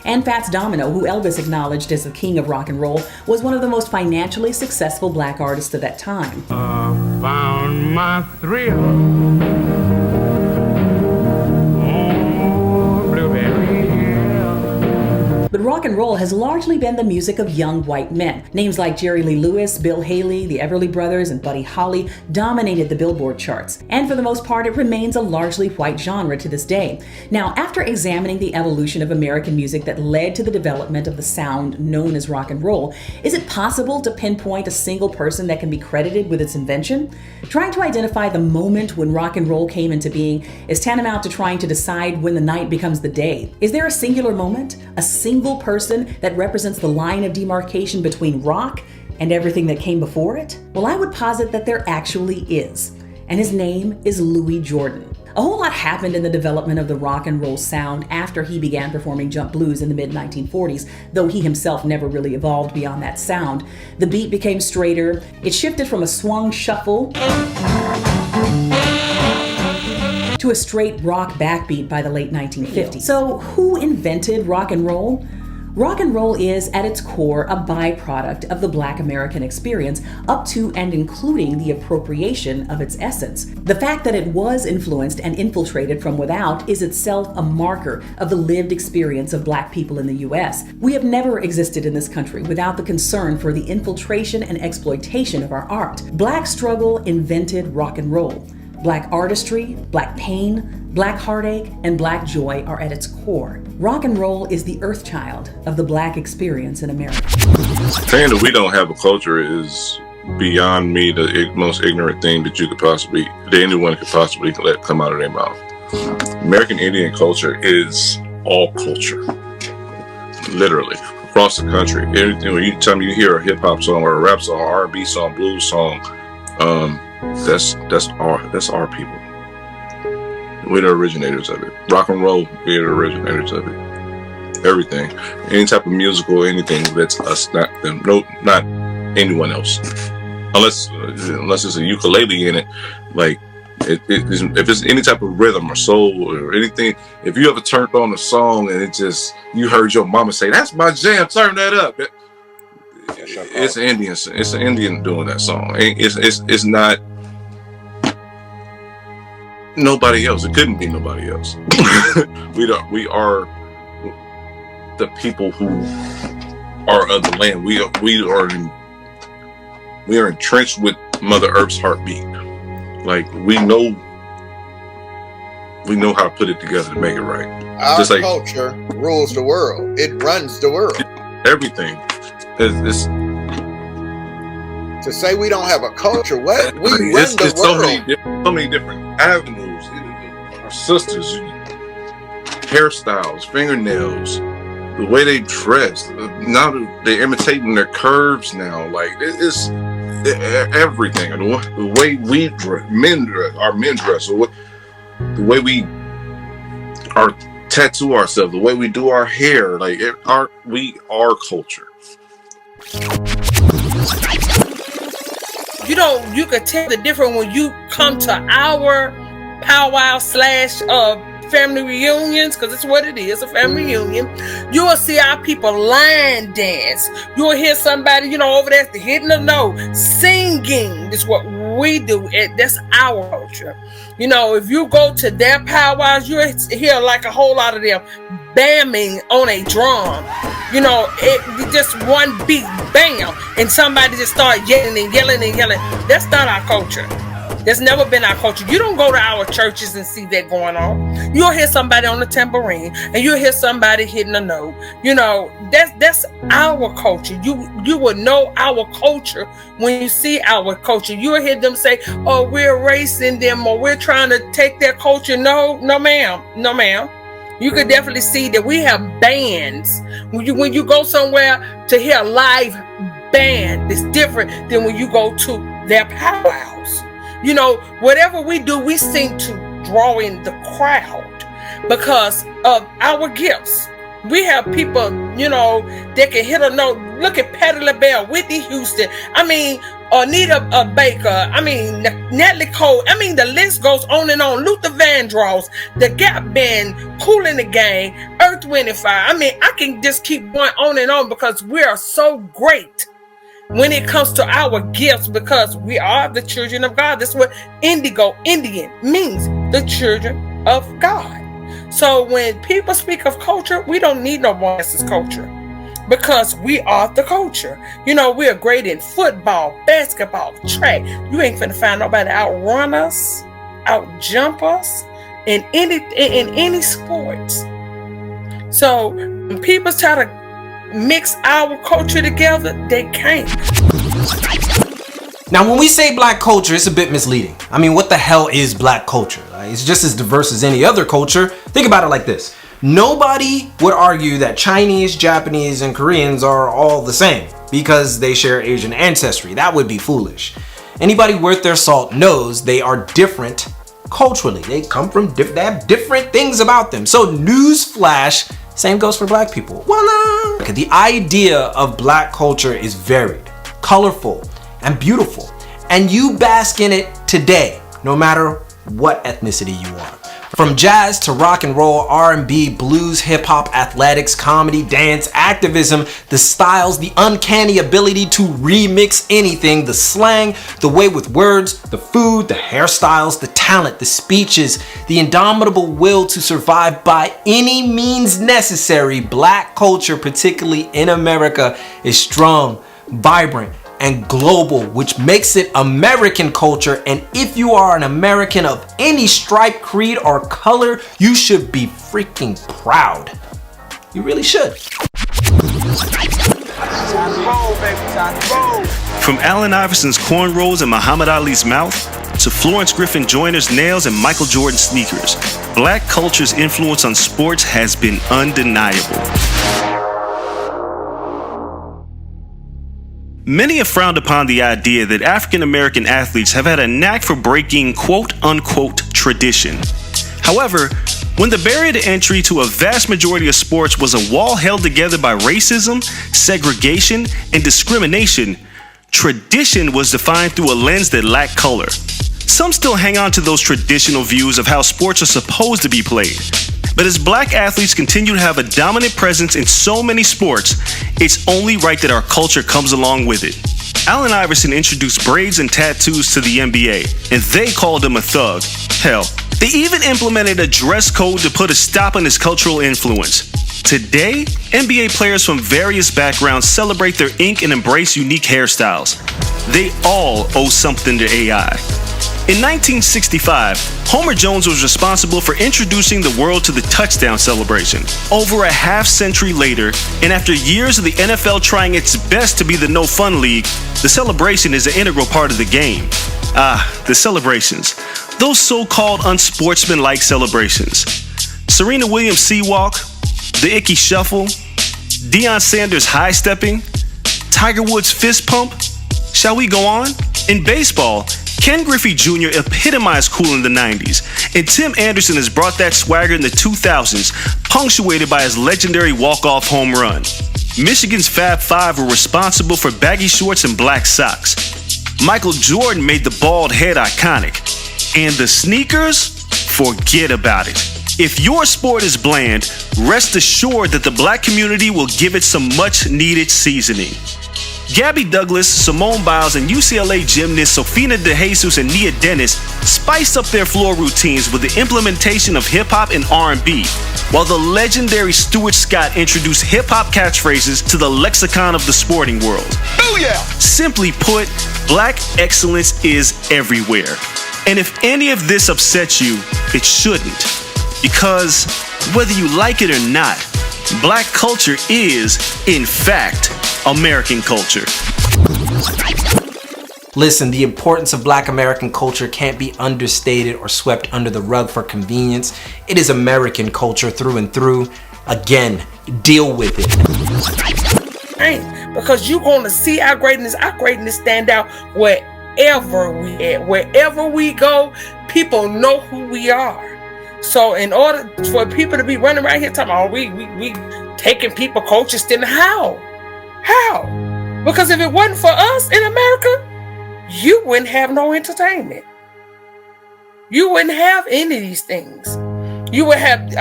And Fats Domino, who Elvis acknowledged as the king of rock and roll, was one of the most financially successful black artists of that time. Found my thrill. but rock and roll has largely been the music of young white men. Names like Jerry Lee Lewis, Bill Haley, the Everly Brothers, and Buddy Holly dominated the Billboard charts, and for the most part, it remains a largely white genre to this day. Now, after examining the evolution of American music that led to the development of the sound known as rock and roll, is it possible to pinpoint a single person that can be credited with its invention? Trying to identify the moment when rock and roll came into being is tantamount to trying to decide when the night becomes the day. Is there a singular moment, a single person that represents the line of demarcation between rock and everything that came before it? Well, I would posit that there actually is, and his name is Louis Jordan. A whole lot happened in the development of the rock and roll sound after he began performing jump blues in the mid-1940s, though he himself never really evolved beyond that sound. The beat became straighter, it shifted from a swung shuffle to a straight rock backbeat by the late 1950s. So who invented rock and roll? Rock and roll is, at its core, a byproduct of the Black American experience, up to and including the appropriation of its essence. The fact that it was influenced and infiltrated from without is itself a marker of the lived experience of Black people in the U.S. We have never existed in this country without the concern for the infiltration and exploitation of our art. Black struggle invented rock and roll. Black artistry, Black pain, Black heartache, and Black joy are at its core. Rock and roll is the earth child of the Black experience in America. Saying that we don't have a culture is beyond me the most ignorant thing that anyone could possibly let come out of their mouth. American Indian culture is all culture, literally across the country. Anytime you hear a hip hop song or a rap song, R&B song, blues song, that's our people. We're the originators of it. Rock and roll, we're the originators of it. Everything, any type of musical, anything, that's us, not them. No, not anyone else. Unless it's a ukulele in it, like if it's any type of rhythm or soul or anything. If you ever turned on a song and you heard your mama say, "That's my jam, turn that up." It's an Indian. It's an Indian doing that song. It's not nobody else. It couldn't be nobody else. We are the people who are of the land. We are entrenched with Mother Earth's heartbeat. Like we know how to put it together to make it right. Our culture rules the world. It runs the world. Everything. To say we don't have a culture, what? We run the world. So many different avenues. Our sisters, hairstyles, fingernails, the way they dress. Now they're imitating their curves now. Like it's everything. The way we dress, our men dress, or the way we tattoo ourselves, the way we do our hair. Like we are culture. You could tell the difference when you come to our powwow / family reunions, because it's what it is, a family reunion. You will see our people line dance. You will hear somebody, over there hitting a note, singing. Is what we do. That's our culture. If you go to their powwows, you hear like a whole lot of them bamming on a drum. It just one beat, bam, and somebody just start yelling and yelling and yelling. That's not our culture. That's never been our culture. You don't go to our churches and see that going on. You'll hear somebody on the tambourine and you'll hear somebody hitting a note. That's our culture. You will know our culture when you see our culture. You'll hear them say, "Oh, we're erasing them," or "We're trying to take their culture." No, ma'am. You could definitely see that we have bands. When you go somewhere to hear a live band, it's different than when you go to their powwows. Whatever we do, we seem to draw in the crowd because of our gifts. We have people, that can hit a note. Look at Patti LaBelle, Whitney Houston. Anita Baker. Natalie Cole. The list goes on and on. Luther Vandross, the Gap Band, Kool and the Gang, Earth, Wind and Fire. I can just keep going on and on because we are so great when it comes to our gifts, because we are the children of God. That's what Indian means, the children of God. So when people speak of culture, we don't need no one else's culture, because we are the culture. You know, we are great in football, basketball, track. You ain't finna find nobody outrun us, outjump us in any sports. So when people try to mix our culture together, they can't. Now, when we say black culture, it's a bit misleading. I mean, what the hell is black culture? It's just as diverse as any other culture. Think about it like this. Nobody would argue that Chinese, Japanese, and Koreans are all the same because they share Asian ancestry. That would be foolish. Anybody worth their salt knows they are different culturally. They come from they have different things about them. So newsflash, same goes for black people. Voila! The idea of black culture is varied, colorful, and beautiful. And you bask in it today, no matter what ethnicity you are. From jazz to rock and roll, R&B, blues, hip hop, athletics, comedy, dance, activism, the styles, the uncanny ability to remix anything, the slang, the way with words, the food, the hairstyles, the talent, the speeches, the indomitable will to survive by any means necessary. Black culture, particularly in America, is strong, vibrant, and global, which makes it American culture. And if you are an American of any stripe, creed, or color, you should be freaking proud. You really should. From Allen Iverson's cornrows and Muhammad Ali's mouth to Florence Griffin Joyner's nails and Michael Jordan sneakers, black culture's influence on sports has been undeniable. Many have frowned upon the idea that African American athletes have had a knack for breaking quote-unquote tradition. However, when the barrier to entry to a vast majority of sports was a wall held together by racism, segregation, and discrimination, tradition was defined through a lens that lacked color. Some still hang on to those traditional views of how sports are supposed to be played. But as black athletes continue to have a dominant presence in so many sports, it's only right that our culture comes along with it. Allen Iverson introduced braids and tattoos to the NBA, and they called him a thug. Hell, they even implemented a dress code to put a stop on his cultural influence. Today, NBA players from various backgrounds celebrate their ink and embrace unique hairstyles. They all owe something to AI. In 1965, Homer Jones was responsible for introducing the world to the touchdown celebration. Over a half-century later, and after years of the NFL trying its best to be the no-fun league, the celebration is an integral part of the game. The celebrations. Those so-called unsportsmanlike celebrations. Serena Williams' sea-walk, the Icky Shuffle, Deion Sanders' high-stepping, Tiger Woods' fist pump. Shall we go on? In baseball, Ken Griffey Jr. epitomized cool in the 90s, and Tim Anderson has brought that swagger in the 2000s, punctuated by his legendary walk-off home run. Michigan's Fab Five were responsible for baggy shorts and black socks. Michael Jordan made the bald head iconic. And the sneakers? Forget about it. If your sport is bland, rest assured that the black community will give it some much-needed seasoning. Gabby Douglas, Simone Biles, and UCLA gymnasts Sofina DeJesus and Nia Dennis spiced up their floor routines with the implementation of hip-hop and R&B, while the legendary Stuart Scott introduced hip-hop catchphrases to the lexicon of the sporting world. Booyah! Simply put, black excellence is everywhere. And if any of this upsets you, it shouldn't. Because whether you like it or not, black culture is, in fact, American culture. Listen, the importance of black American culture can't be understated or swept under the rug for convenience. It is American culture through and through. Again, deal with it. Because you're going to see our greatness stand out wherever we at. Wherever we go, people know who we are. So in order for people to be running around here talking about, we taking people culture still, how? Because if it wasn't for us in America, you wouldn't have no entertainment. You wouldn't have any of these things. You would have,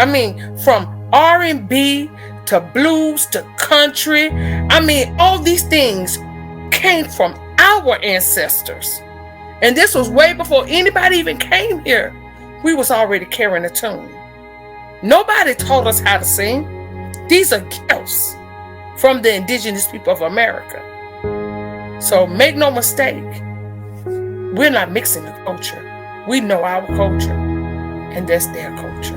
from R&B to blues to country. All these things came from our ancestors. And this was way before anybody even came here. We was already carrying a tune. Nobody taught us how to sing. These are gifts from the indigenous people of America. So make no mistake, we're not mixing the culture. We know our culture, and that's their culture.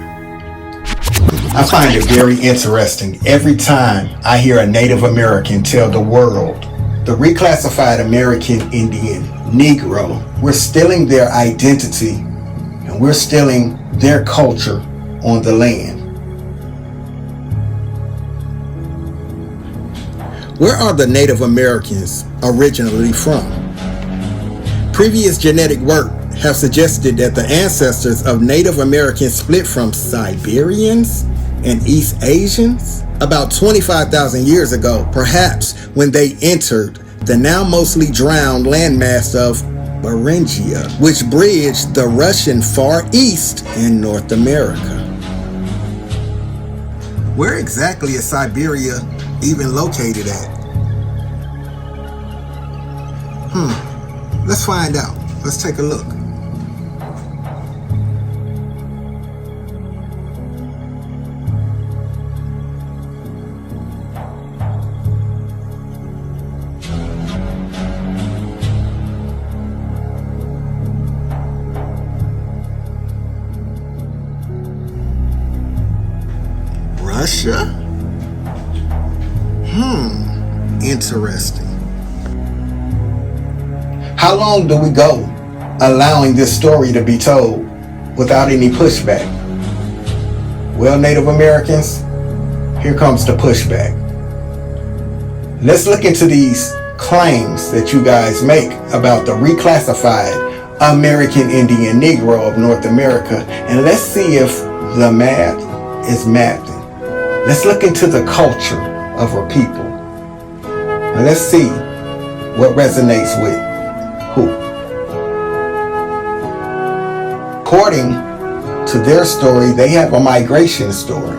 I find it very interesting every time I hear a Native American tell the world the reclassified American Indian Negro, we're stealing their identity and we're stealing their culture on the land. Where are the Native Americans originally from? Previous genetic work have suggested that the ancestors of Native Americans split from Siberians and East Asians about 25,000 years ago, perhaps when they entered the now mostly drowned landmass of Beringia, which bridged the Russian Far East in North America. Where exactly is Siberia even located at? Let's find out. Let's take a look. Russia? Interesting. How long do we go allowing this story to be told without any pushback? Well, Native Americans, here comes the pushback. Let's look into these claims that you guys make about the reclassified American Indian Negro of North America, and let's see if the math is mathing. Let's look into the culture of our people. And let's see what resonates with who. According to their story, they have a migration story.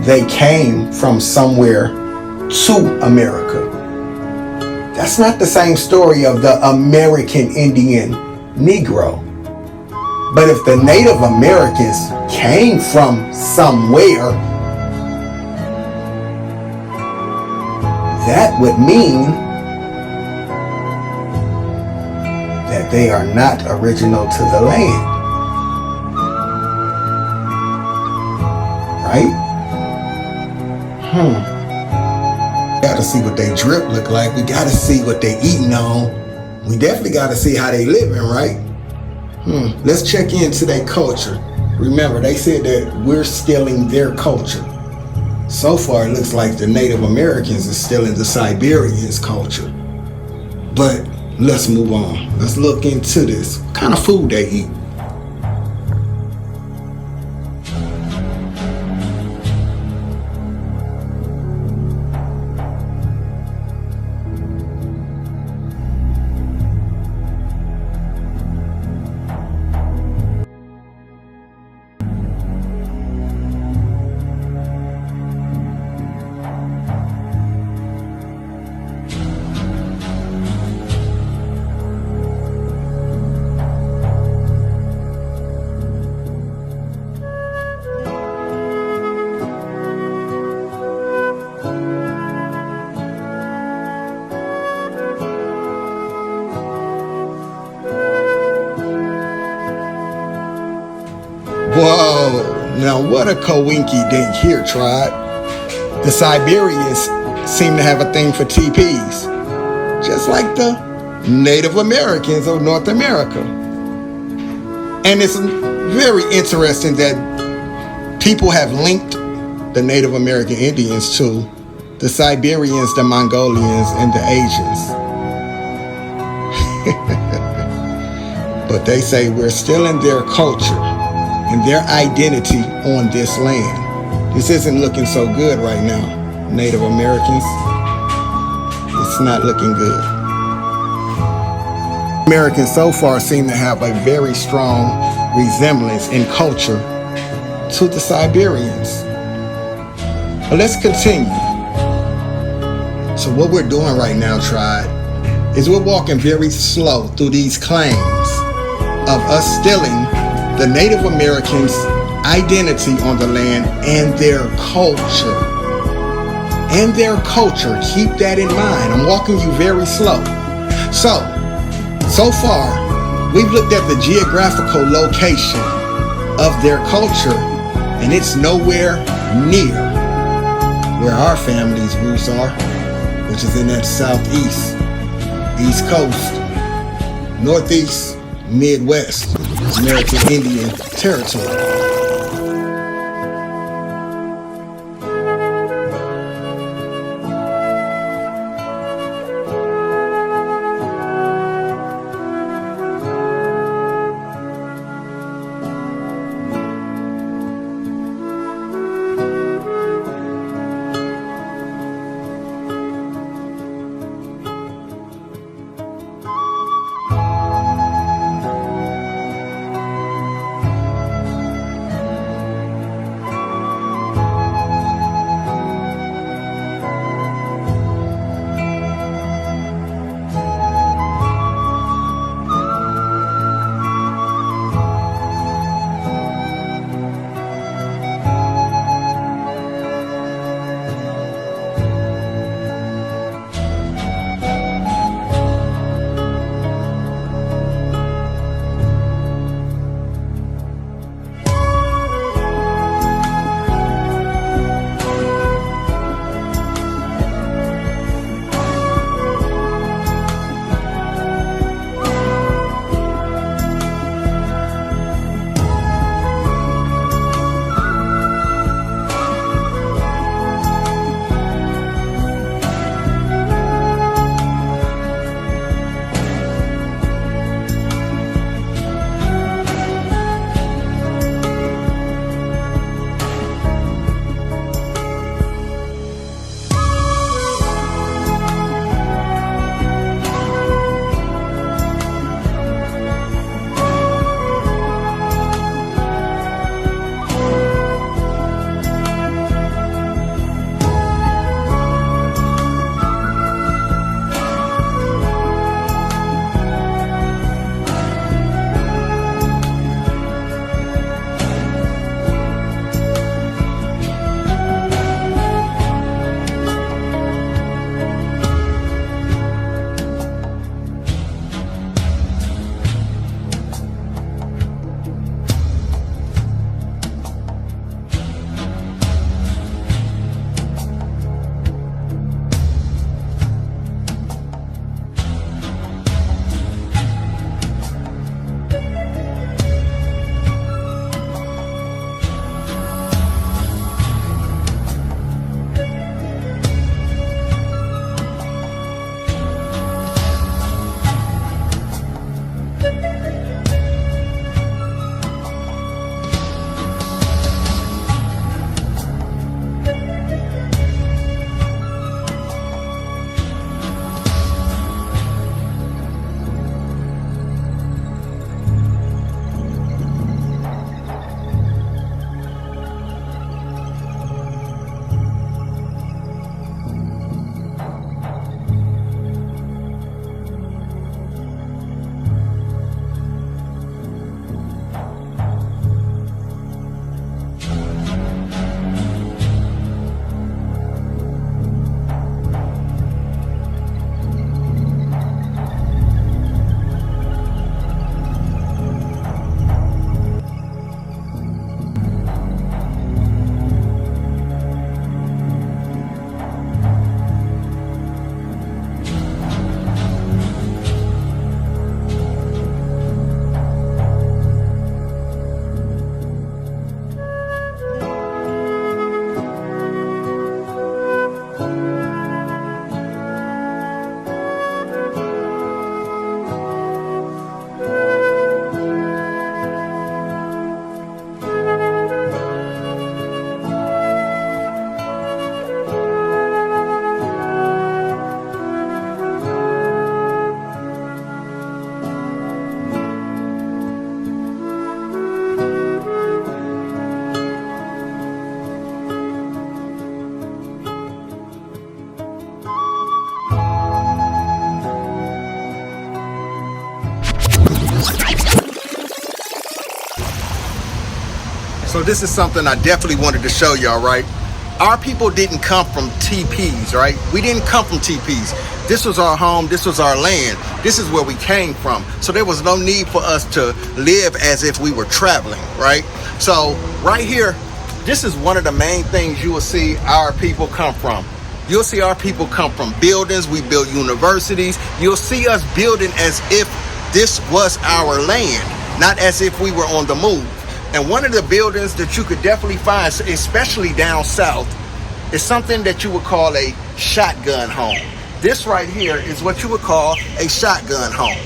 They came from somewhere to America. That's not the same story of the American Indian Negro. But if the Native Americans came from somewhere, that would mean that they are not original to the land. Right? Gotta see what they drip look like. We gotta see what they eating on. We definitely gotta see how they living, right? Let's check into their culture. Remember, they said that we're stealing their culture. So far, it looks like the Native Americans are stealing the Siberians' culture. But let's move on. Let's look into this. What kind of food they eat? Whoa, now what a coinky dink here, tribe. The Siberians seem to have a thing for teepees, just like the Native Americans of North America. And it's very interesting that people have linked the Native American Indians to the Siberians, the Mongolians, and the Asians. But they say we're still in their culture and their identity on this land. This isn't looking so good right now, Native Americans. It's not looking good. Americans so far seem to have a very strong resemblance in culture to the Siberians. But let's continue. So what we're doing right now, tribe, is we're walking very slow through these claims of us stealing the Native Americans' identity on the land and their culture. And their culture. Keep that in mind. I'm walking you very slow. So far, we've looked at the geographical location of their culture, and it's nowhere near where our family's roots are, which is in that southeast, east coast, northeast, midwest, American Indian Territory. So this is something I definitely wanted to show y'all, right? Our people didn't come from TPs, right? We didn't come from TPs. This was our home. This was our land. This is where we came from. So there was no need for us to live as if we were traveling, right? So right here, this is one of the main things you will see our people come from. You'll see our people come from buildings. We built universities. You'll see us building as if this was our land, not as if we were on the move. And one of the buildings that you could definitely find, especially down south, is something that you would call a shotgun home. This right here is what you would call a shotgun home.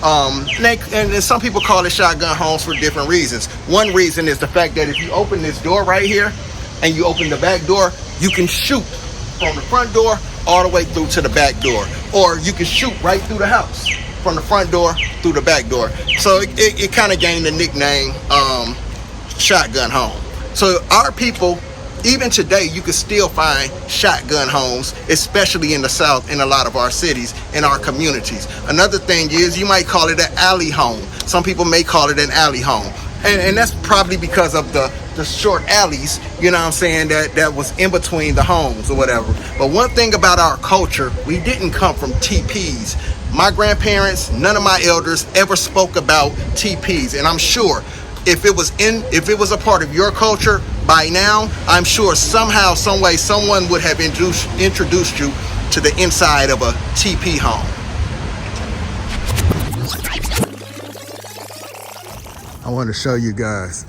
And some people call it shotgun homes for different reasons. One reason is the fact that if you open this door right here and you open the back door, you can shoot from the front door all the way through to the back door. Or you can shoot right through the house from the front door through the back door. So it kind of gained the nickname shotgun home. So our people, even today, you can still find shotgun homes, especially in the South, in a lot of our cities, in our communities. Another thing is you might call it an alley home. Some people may call it an alley home. And that's probably because of the short alleys, you know what I'm saying, that was in between the homes or whatever. But one thing about our culture, we didn't come from TPs. My grandparents, none of my elders ever spoke about TPs. And I'm sure if it was a part of your culture by now, I'm sure somehow, some way, someone would have introduced you to the inside of a TP home. I want to show you guys.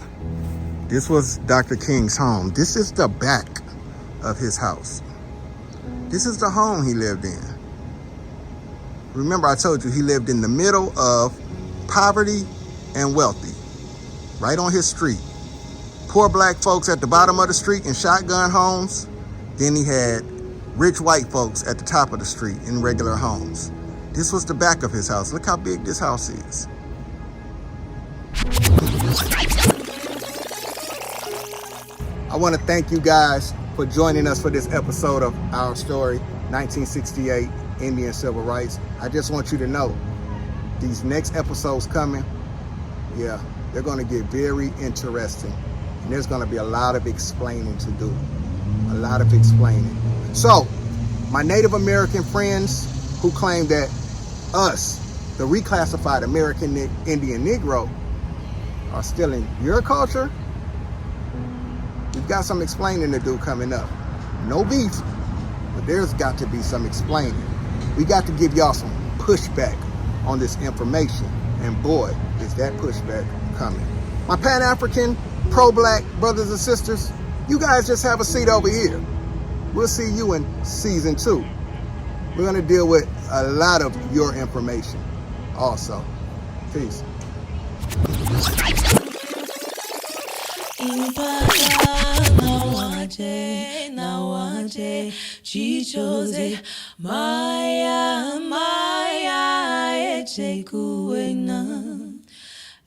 This was Dr. King's home. This is the back of his house. This is the home he lived in. Remember, I told you he lived in the middle of poverty and wealthy. Right on his street. Poor black folks at the bottom of the street in shotgun homes. Then he had rich white folks at the top of the street in regular homes. This was the back of his house. Look how big this house is. I want to thank you guys for joining us for this episode of Our Story, 1968 Indian Civil Rights. I just want you to know, these next episodes coming, yeah, they're going to get very interesting. And there's going to be a lot of explaining to do. A lot of explaining. So, my Native American friends who claim that us, the reclassified American Indian Negro, are stealing your culture, we've got some explaining to do coming up. No beef, but there's got to be some explaining. We got to give y'all some pushback on this information. And boy, is that pushback coming. My Pan-African, pro-black brothers and sisters, you guys just have a seat over here. We'll see you in season 2. We're gonna deal with a lot of your information also. Peace. Impata nawaje chichoze maya eche kuena.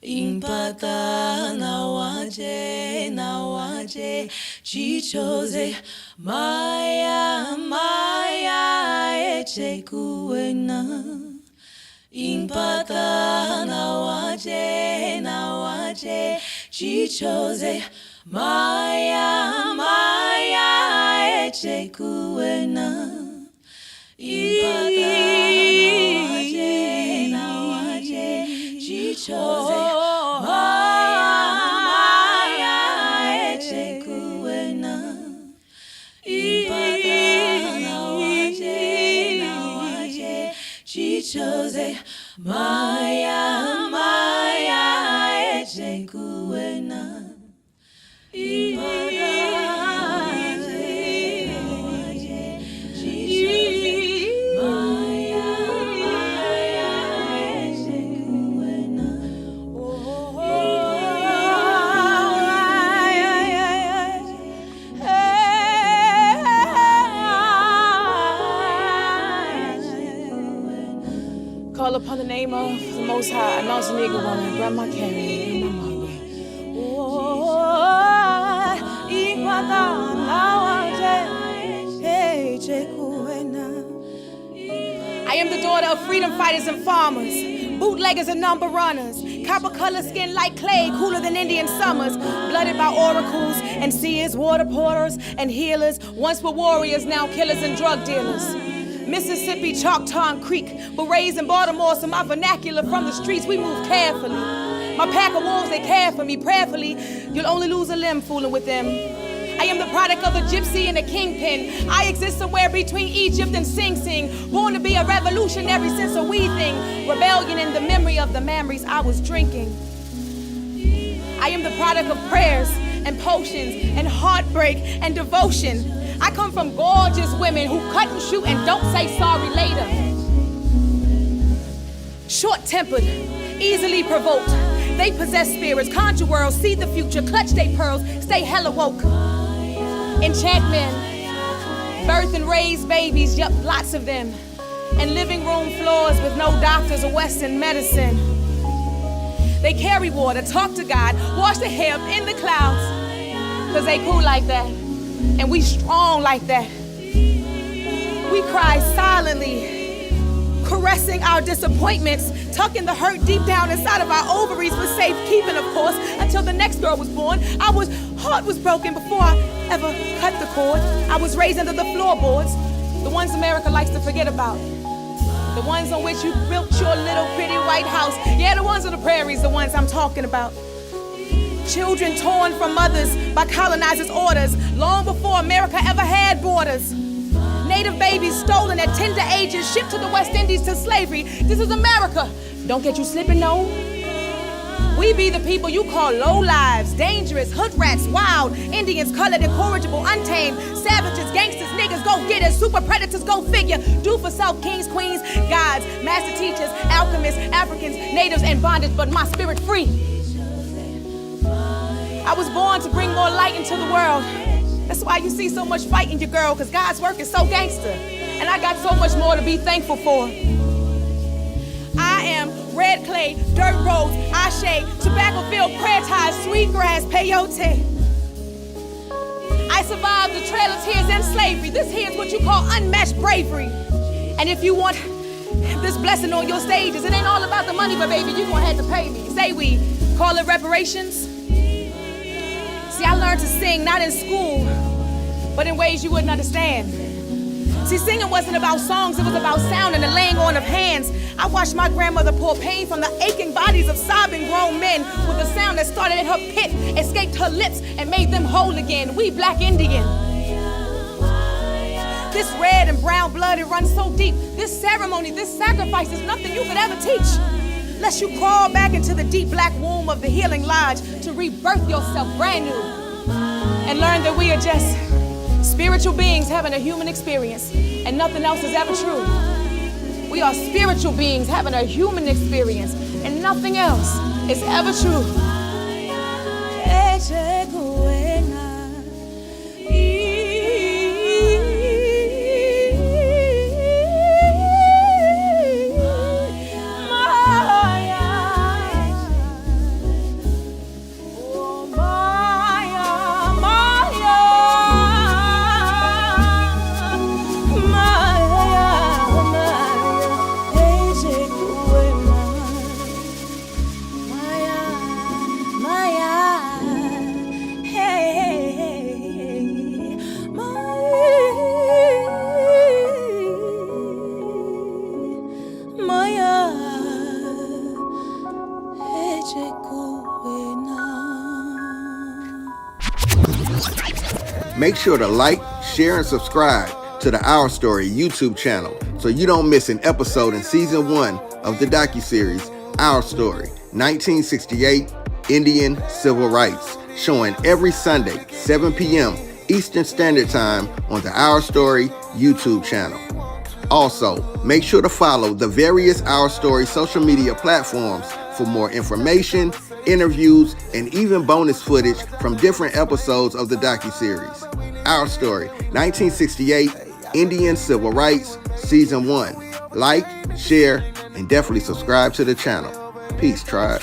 Impata nawaje chichoze maya eche kuena. Impata nawaje chichoze Chichoze maya eche kuena. Call upon the name of the Most High, Mountain Nigga Woman, Grandma Carrie, and my mama. I am the daughter of freedom fighters and farmers, Bootleggers and number runners, copper color skin like clay, cooler than Indian summers, blooded by oracles and seers, water porters and healers, once were warriors, now killers and drug dealers. Mississippi, Choctaw Creek, berets in Baltimore, so my vernacular from the streets, we move carefully. My pack of wolves, they care for me prayerfully. You'll only lose a limb fooling with them. I am the product of a gypsy and a kingpin. I exist somewhere between Egypt and Sing Sing, born to be a revolutionary since a wee thing. Rebellion in the memory of the memories I was drinking. I am the product of prayers and potions and heartbreak and devotion. I come from gorgeous women who cut and shoot and don't say sorry later. Short-tempered, easily provoked. They possess spirits, conjure worlds, see the future, clutch they pearls, stay hella woke. Enchantment, birth and raise babies, yup, lots of them. And living room floors with no doctors or Western medicine. They carry water, talk to God, wash their hair up in the clouds. Cause they cool like that, and we strong like that. We cry silently, caressing our disappointments, tucking the hurt deep down inside of our ovaries for safekeeping, of course, until the next girl was born. Our heart was broken before I ever cut the cord. I was raised under the floorboards, the ones America likes to forget about. The ones on which you built your little pretty white house. Yeah, the ones on the prairies, the ones I'm talking about. Children torn from mothers by colonizers' orders, long before America ever had borders. Native babies stolen at tender ages, shipped to the West Indies to slavery. This is America. Don't get you slipping, no. We be the people you call low lives, dangerous, hood rats, wild, Indians, colored, incorrigible, untamed, savages, gangsters, niggas, go-getters, super predators, go figure. Do for self, kings, queens, gods, master teachers, alchemists, Africans, natives, and bondage, but my spirit free. I was born to bring more light into the world. That's why you see so much fight in your girl, because God's work is so gangster. And I got so much more to be thankful for. I am red clay, dirt roads, ashe, tobacco field, prayer ties, sweet grass, peyote. I survived the trail of tears and slavery. This here is what you call unmatched bravery. And if you want this blessing on your stages, it ain't all about the money, but baby, you gonna have to pay me. Say we call it reparations. See, I learned to sing not in school, but in ways you wouldn't understand. See, singing wasn't about songs, it was about sound and the laying on of hands. I watched my grandmother pour pain from the aching bodies of sobbing grown men with a sound that started at her pit, escaped her lips, and made them whole again. We black Indian. This red and brown blood, it runs so deep. This ceremony, this sacrifice is nothing you could ever teach. Lest you crawl back into the deep black womb of the healing lodge to rebirth yourself brand new and learn that we are just spiritual beings having a human experience and nothing else is ever true. We are spiritual beings having a human experience and nothing else is ever true. Make sure to like, share, and subscribe to the Our Story YouTube channel so you don't miss an episode in season 1 of the docuseries Our Story, 1968 Indian Civil Rights, showing every Sunday, 7 p.m. Eastern Standard Time on the Our Story YouTube channel. Also, make sure to follow the various Our Story social media platforms for more information, interviews, and even bonus footage from different episodes of the docuseries. Our Story, 1968 Indian Civil Rights, Season 1. Like, share, and definitely subscribe to the channel. Peace, tribe.